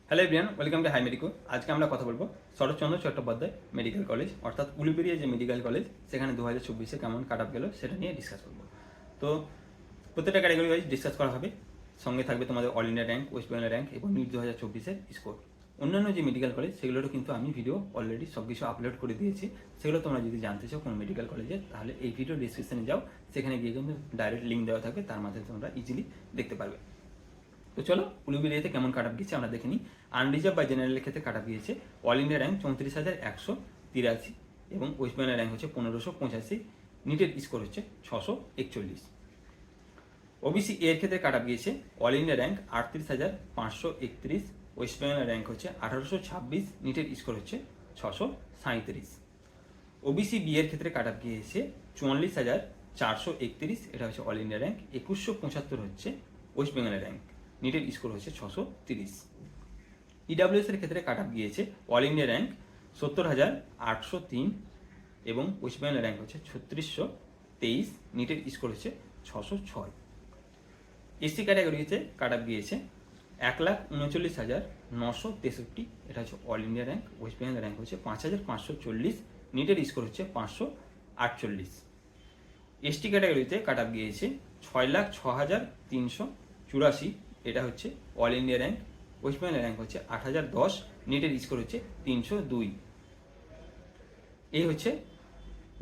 Hello everyone, welcome to Hi Medico. আজকে আমরা কথা বলবো শরৎচন্দ্র চট্টোপাধ্যায় মেডিকেল কলেজ অর্থাৎ উলুবেড়িয়া যে মেডিকেল কলেজ সেখানে 2024-এ কেমন কাট অফ গেল সেটা নিয়ে ডিসকাস করবো। তো প্রত্যেকটা ক্যাটাগরি ওয়াইজ ডিসকাস করা হবে। সঙ্গে থাকবে তোমাদের all India rank, West Bengal rank এবং নিট 2024-এর স্কোর। অন্যান্য যে মেডিকেল কলেজ সেগুলোরও কিন্তু আমি ভিডিও অলরেডি সব কিছু আপলোড করে দিয়েছি। সেগুলো তোমরা যদি জানতে চাও কোনো মেডিকেল কলেজে, তাহলে এই ভিডিও ডিসক্রিপশনে যাও, সেখানে গিয়ে কিন্তু ডাইরেক্ট লিঙ্ক দেওয়া থাকবে, তার মাধ্যমে তোমরা ইজিলি দেখতে পারবে। তো চলো উলুবেড়িয়াতে কেমন কাট আপ গিয়েছে আমরা দেখে নিই। আনরিজার্ভ বা জেনারেলের ক্ষেত্রে কাট আপ গিয়েছে অল ইন্ডিয়া র্যাঙ্ক 34,183 এবং ওয়েস্ট বেঙ্গল র্যাঙ্ক হচ্ছে 1585, নিটের স্কোর হচ্ছে 641। ওবিসি এর ক্ষেত্রে কাট আপ গিয়েছে all India rank 38,531, West Bengal rank হচ্ছে 1826, নিটের স্কোর হচ্ছে 637। ওবিসি বি এর ক্ষেত্রে কাট আপ গিয়েছে 44,431, এটা হচ্ছে অল ইন্ডিয়া র্যাঙ্ক, 2175 হচ্ছে ওয়েস্ট বেঙ্গলের র্যাঙ্ক, নিটের স্কোর হচ্ছে 630। ইডাব্লিউএস এর ক্ষেত্রে কাট আপ গিয়েছে অল ইন্ডিয়া র্যাঙ্ক 70,803 এবং ওয়েস্ট বেঙ্গলের র্যাঙ্ক হচ্ছে 3623, নিটের স্কোর হচ্ছে 606। এসসি ক্যাটাগরিতে কাট আপ গিয়েছে 1,39,963, এটা হচ্ছে all India rank, West Bengal rank হচ্ছে 5,540, নিটের স্কোর হচ্ছে 548। এসটি ক্যাটাগরিতে কাট আপ গিয়েছে 6,06,384, এটা হচ্ছে all India rank, West Bengal rank হচ্ছে 8,010, নিটের স্কোর হচ্ছে 302। এই হচ্ছে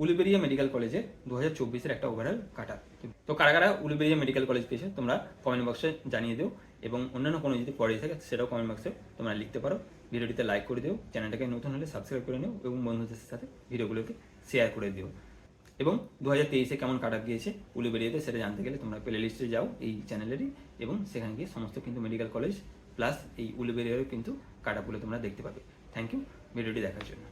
উলুবেড়িয়া মেডিকেল কলেজের 2024-এর একটা ওভারঅল কাট আপ। তো কারা কারা উলুবেড়িয়া মেডিকেল কলেজ পেয়েছে তোমরা কমেন্ট বক্সে জানিয়ে দিও, এবং অন্যান্য কোনো যদি পড়ে থাকে সেটাও কমেন্ট বক্সে তোমরা লিখতে পারো। ভিডিওটিতে লাইক করে দিও, চ্যানেলটাকে নতুন হলে সাবস্ক্রাইব করে নিও এবং বন্ধুদের সাথে ভিডিওগুলোকে শেয়ার করে দিও। এবং 2023-এ কেমন কাট আপ গিয়েছে উলুবেড়িয়াতে সেটা জানতে গেলে তোমরা প্লে লিস্টে যাও এই চ্যানেলেরই, এবং সেখানে গিয়ে সমস্ত কিন্তু মেডিকেল কলেজ প্লাস এই উলুবেড়িয়ারও কিন্তু কাট আপগুলো তোমরা দেখতে পাবে। থ্যাংক ইউ ভিডিওটি দেখার জন্য।